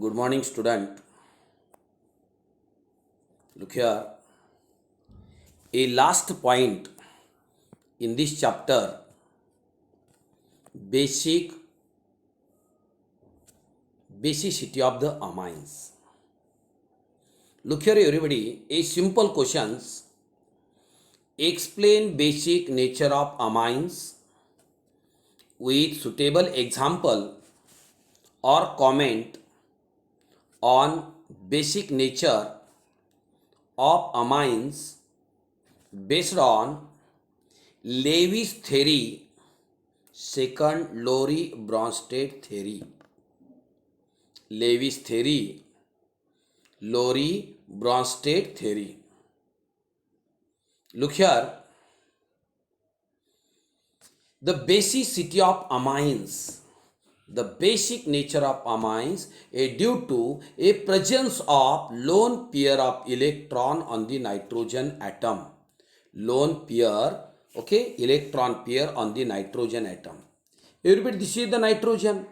Good morning, student. Look here. A last point in this chapter, basic basicity of the amines. Look here, everybody. A simple questions. Explain basic nature of amines with suitable example or comment on basic nature of amines based on Levy's theory, second Lowry-Bronsted theory. Levy's theory, Lowry-Bronsted theory. Look here. The basicity of amines. The basic nature of amines is due to a presence of lone pair of electron on the nitrogen atom. Lone pair, okay, electron pair on the nitrogen atom. Everybody, this is the nitrogen.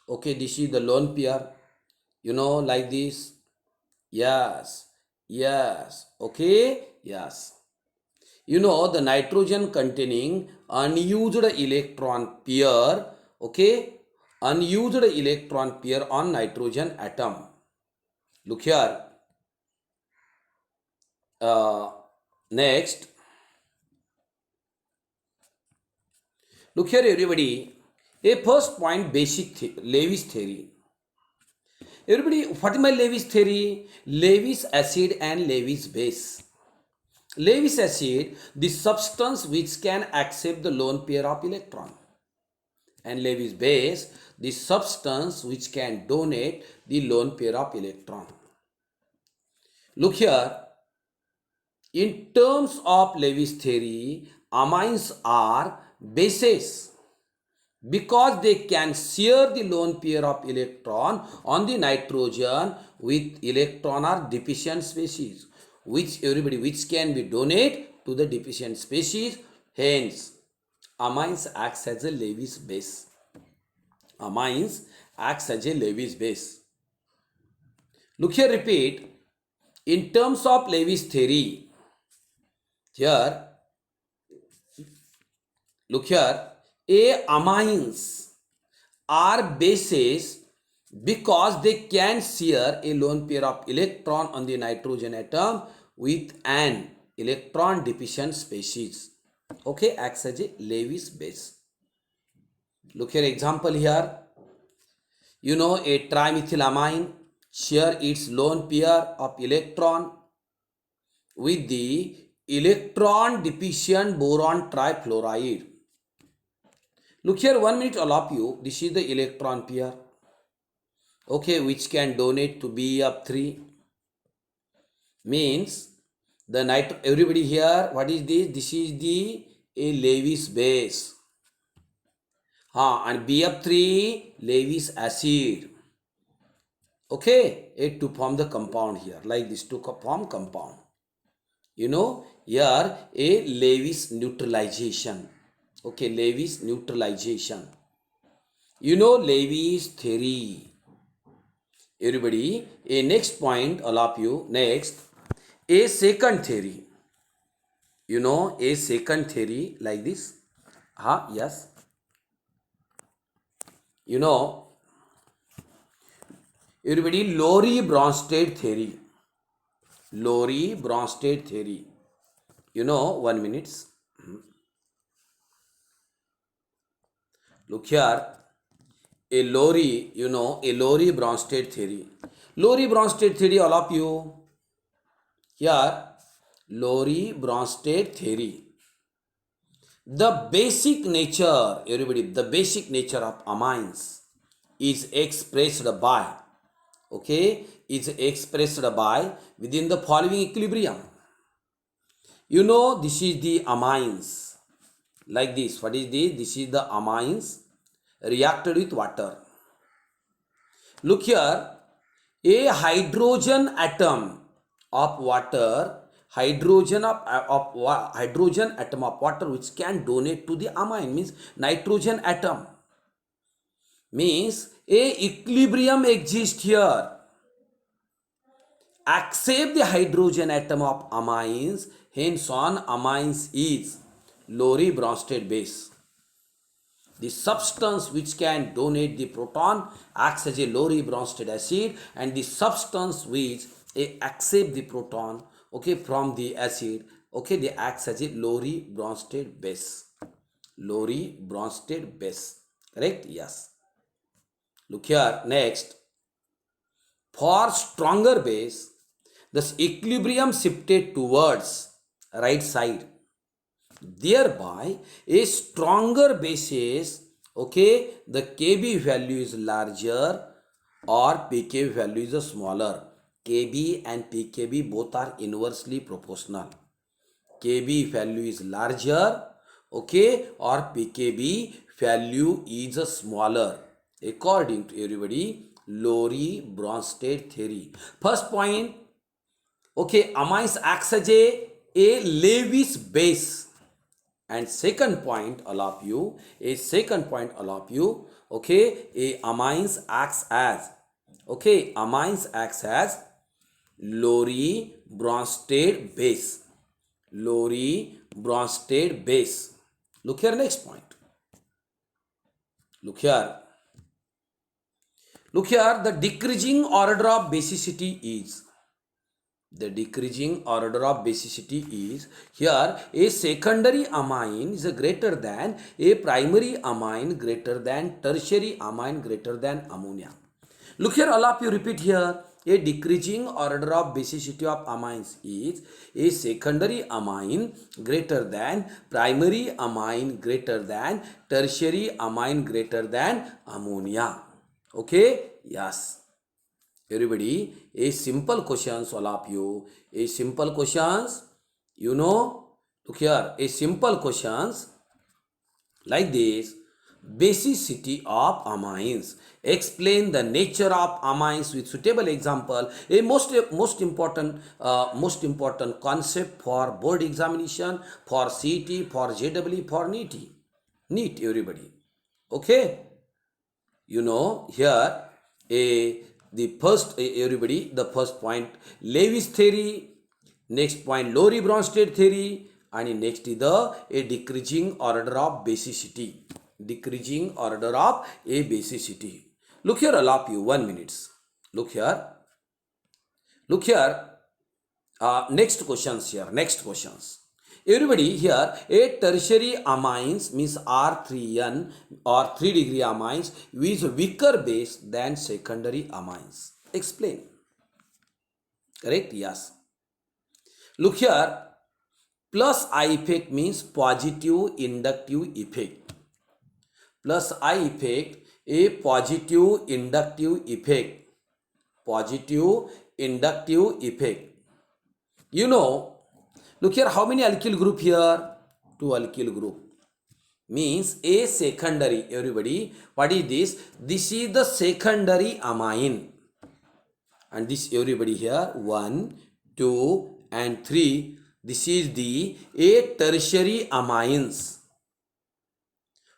Okay, this is the lone pair. You know, like this. Yes, yes, okay, yes. You know, the nitrogen containing unused electron pair, okay, unused electron pair on nitrogen atom. Look here. Next. Look here, everybody. A first point, basic Levy's theory. Everybody, what is my Levy's theory? Levy's acid and Levy's base. Levy's acid, the substance which can accept the lone pair of electron. And Levy's base, the substance which can donate the lone pair of electron. Look here. In terms of Levy's theory, amines are bases because they can share the lone pair of electron on the nitrogen with electron or deficient species, which can be donated to the deficient species. Hence, amines acts as a Levy's base. Amines acts as a Levy's base. Look here, repeat. In terms of Levy's theory, here, look here, amines are bases because they can share a lone pair of electron on the nitrogen atom with an electron deficient species. Okay, acts as a Levy's base. Look here, example here. You know, a trimethylamine share its lone pair of electron with the electron deficient boron trifluoride. Look here, 1 minute, all of you. This is the electron pair, okay, which can donate to Bf3. Means the everybody here, what is this? This is the Levy's base. And Bf3, Levy's acid. Okay, it to form the compound here, like this, to form compound. You know, here a Levy's neutralization. Okay, Levy's neutralization. You know Levy's theory. Everybody, a next point, all of you, next, a second theory. You know, a second theory like this. Yes. You know, everybody, Lowry-Bronsted theory. Lowry-Bronsted theory. You know, 1 minute. Look here, a Lowry-Bronsted theory. Lowry-Bronsted theory, all of you. Here, Lowry-Bronsted theory. The basic nature, everybody, the basic nature of amines is expressed by, okay, is expressed by within the following equilibrium. You know, this is the amines. Like this. What is this? This is the amines reacted with water. Look here, a hydrogen atom of water, hydrogen atom of water which can donate to the amine, means nitrogen atom, means a equilibrium exists here. Accept the hydrogen atom of amines, hence on amines is Lowry-Bronsted base. The substance which can donate the proton acts as a Lowry-Bronsted acid, and the substance which accept the proton, okay, from the acid, okay, they acts as a Lowry-Bronsted base. Lowry-Bronsted base, correct? Yes. Look here, next. For stronger base, this equilibrium shifted towards right side. Thereby, a stronger basis, okay, the Kb value is larger or pKb value is smaller. Kb and pKb both are inversely proportional. Kb value is larger, okay, or pKb value is smaller, according to everybody, Lowry-Bronsted theory. First point, okay, amines acts as a Lewis base. And second point, all of you, okay, a amines acts as, okay, amines acts as Lowry-Bronsted base. Lowry-Bronsted base. Look here, next point. Look here. Look here, the decreasing order of basicity is. The decreasing order of basicity is here a secondary amine is greater than a primary amine greater than tertiary amine greater than ammonia. Look here, all of you repeat here. A decreasing order of basicity of amines is a secondary amine greater than primary amine greater than tertiary amine greater than ammonia. Okay? Yes. Everybody, a simple questions, all of you, a simple questions, you know, look here, a simple questions like this. Basicity of amines. Explain the nature of amines with suitable example. A most important concept for board examination, for CET, for JEE, for NEET. NEET, everybody. Okay. You know, here the first point Lewis theory, next point Lowry-Bronsted theory, and next is the a decreasing order of basicity. Decreasing order of a basicity. Look here, all of you, 1 minute. Look here. Look here. Next questions here. Next questions. Everybody here, a tertiary amines means R3N or 3 degree amines with weaker base than secondary amines. Explain. Correct? Yes. Look here, plus I effect means positive inductive effect. Plus I effect, a positive inductive effect. Positive inductive effect. You know, look here, how many alkyl group here? 2 alkyl group. Means a secondary, everybody. What is this? This is the secondary amine. And this, everybody here, 1, 2, and 3. This is the a tertiary amines.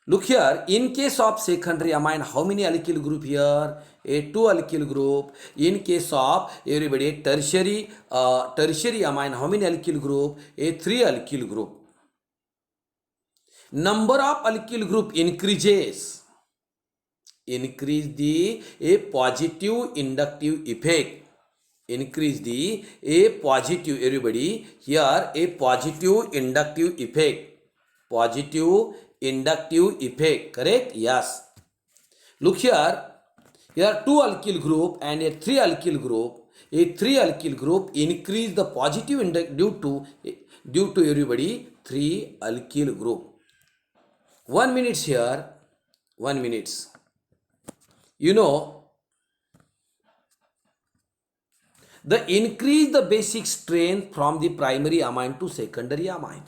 Look here, in case of secondary amine, how many alkyl group here? A 2 alkyl group. In case of everybody tertiary amine, how many alkyl group? A 3 alkyl group. Number of alkyl group increases. Increase the a positive inductive effect. Increase the a positive, everybody here, a positive inductive effect. Positive inductive effect, correct? Yes. Look here, here 2 alkyl group and a 3 alkyl group. A 3 alkyl group increase the positive due to everybody 3 alkyl group. 1 minute here, 1 minute. You know, the increase the basic strength from the primary amine to secondary amine.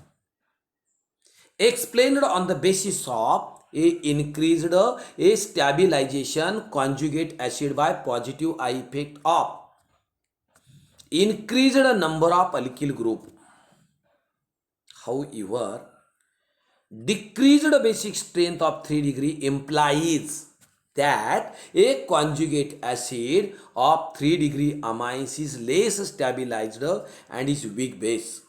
Explained on the basis of a increased a stabilization conjugate acid by positive I effect of increased number of alkyl group. However, decreased basic strength of 3 degree implies that a conjugate acid of 3-degree amines is less stabilized and is weak base.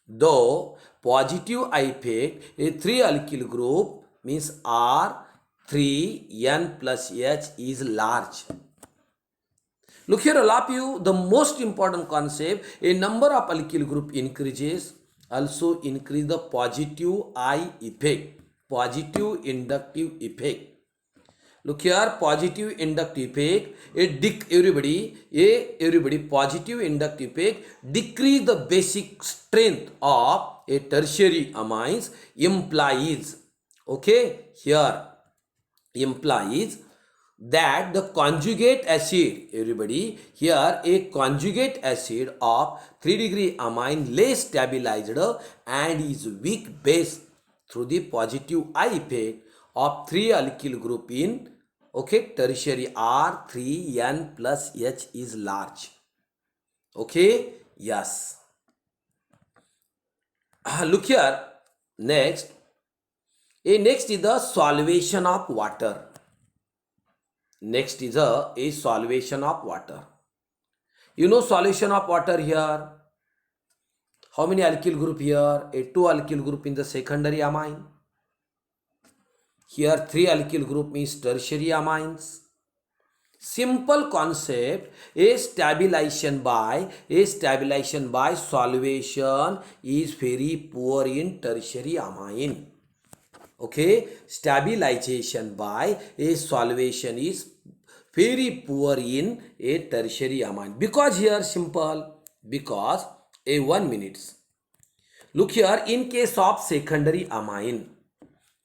Though positive effect, a 3-alkyl group means R3N plus H is large. Look here, all of you, the most important concept, a number of alkyl group increases, also increase the positive I effect, positive inductive effect. Look here, positive inductive effect, everybody, positive inductive effect decrease the basic strength of a tertiary amines implies, okay, here implies that the conjugate acid, everybody, here a conjugate acid of 3-degree amine less stabilized and is weak base through the positive I effect of 3-alkyl group in, okay, tertiary R3N plus H is large. Okay, yes. Look here, next is the solvation of water. Next is a solvation of water. You know solution of water here. How many alkyl group here? A 2-alkyl group in the secondary amine. Here 3-alkyl group means tertiary amines. Simple concept, a stabilization by solvation is very poor in tertiary amine. Okay, stabilization by a solvation is very poor in a tertiary amine. Because here simple, because a 1 minute. Look here, in case of secondary amine,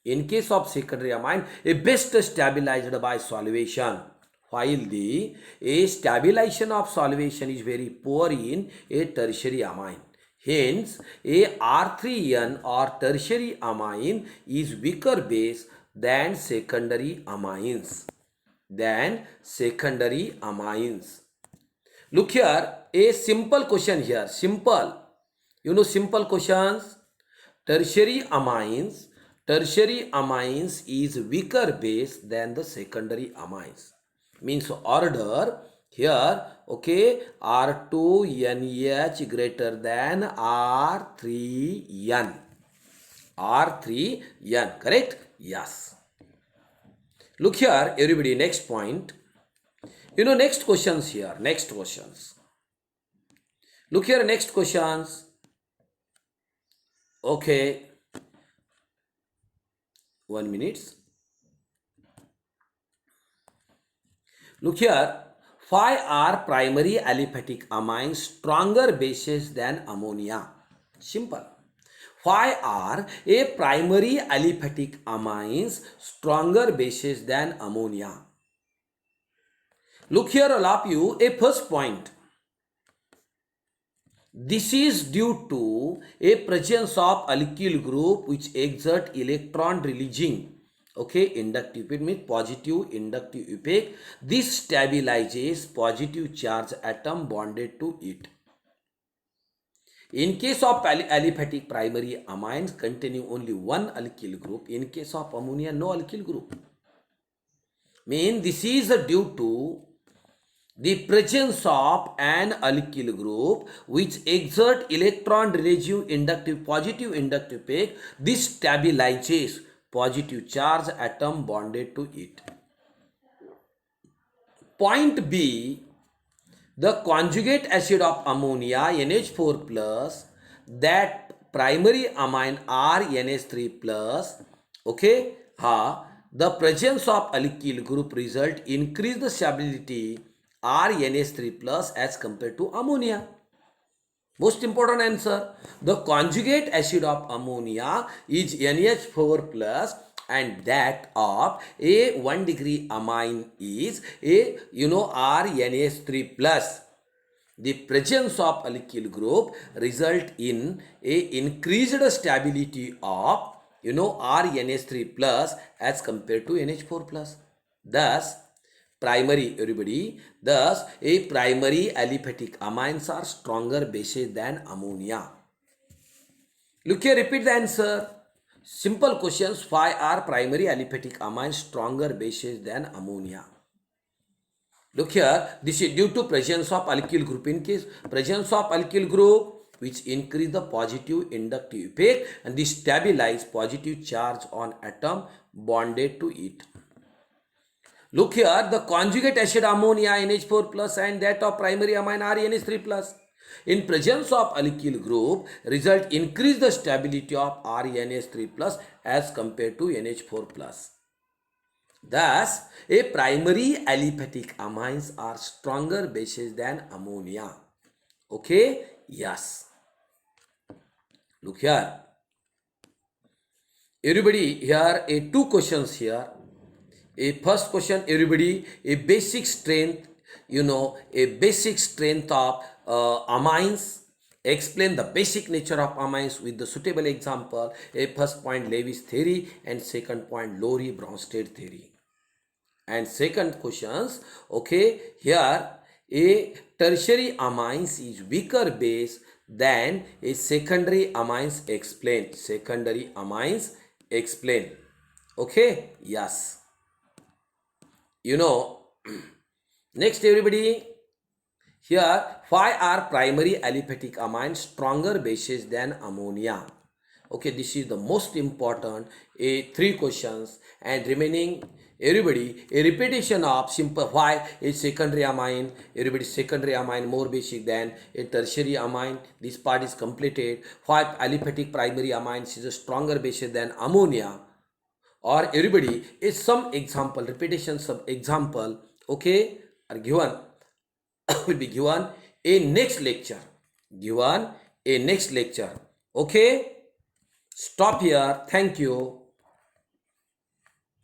a best stabilized by solvation, while the a stabilization of solvation is very poor in a tertiary amine. Hence, a R3N or tertiary amine is weaker base than secondary amines. Look here, a simple question here. Simple. You know simple questions. Tertiary amines is weaker base than the secondary amines. Means order here, okay, R2NH greater than R3N. Correct? Yes. Look here, everybody, next point. You know, next questions here. Look here, next questions. Okay. 1 minute. Look here, why are primary aliphatic amines stronger bases than ammonia? Simple. Why are a primary aliphatic amines stronger bases than ammonia? Look here, all of you, a first point. This is due to a presence of alkyl group which exert electron releasing, okay, inductive, it means positive inductive effect. This stabilizes positive charge atom bonded to it. In case of aliphatic primary amines containing only one alkyl group, in case of ammonia no alkyl group. Mean this is due to the presence of an alkyl group which exert electron releasing inductive positive inductive effect. This stabilizes positive charge atom bonded to it. Point B, the conjugate acid of ammonia NH4 plus, that primary amine R NH3 plus, okay, the presence of alkyl group result increase the stability R NH3 plus as compared to ammonia. Most important answer, the conjugate acid of ammonia is NH4 plus and that of a 1-degree amine is a RNH3 plus. The presence of alkyl group result in a increased stability of RNH3 plus as compared to NH4 plus. Thus primary a primary aliphatic amines are stronger bases than ammonia. Look here, repeat the answer. Simple questions. Why are primary aliphatic amines stronger bases than ammonia? Look here, this is due to presence of alkyl group. In case presence of alkyl group, which increase the positive inductive effect and this stabilize positive charge on atom bonded to it. Look here, the conjugate acid ammonia NH4 plus and that of primary amine RNH3 plus. In presence of alkyl group, result increase the stability of RNH3 plus as compared to NH4 plus. Thus, a primary aliphatic amines are stronger bases than ammonia. Okay? Yes. Look here. Everybody, here two questions here. A first question, everybody, a basic strength, a basic strength of amines. Explain the basic nature of amines with the suitable example. A first point, Lewis theory, and second point, Lowry-Bronsted theory. And second questions, okay, here a tertiary amines is weaker base than a secondary amines. Explain. Secondary amines, explain. Okay, yes. Next everybody, here why are primary aliphatic amines stronger bases than ammonia? Okay, this is the most important three questions, and remaining everybody a repetition of simple why is secondary amine, everybody secondary amine more basic than a tertiary amine. This part is completed. Why aliphatic primary amines is a stronger basis than ammonia, or everybody is some example, repetition, some example, okay, are given will be given a next lecture, given a next lecture. Okay, stop here. Thank you.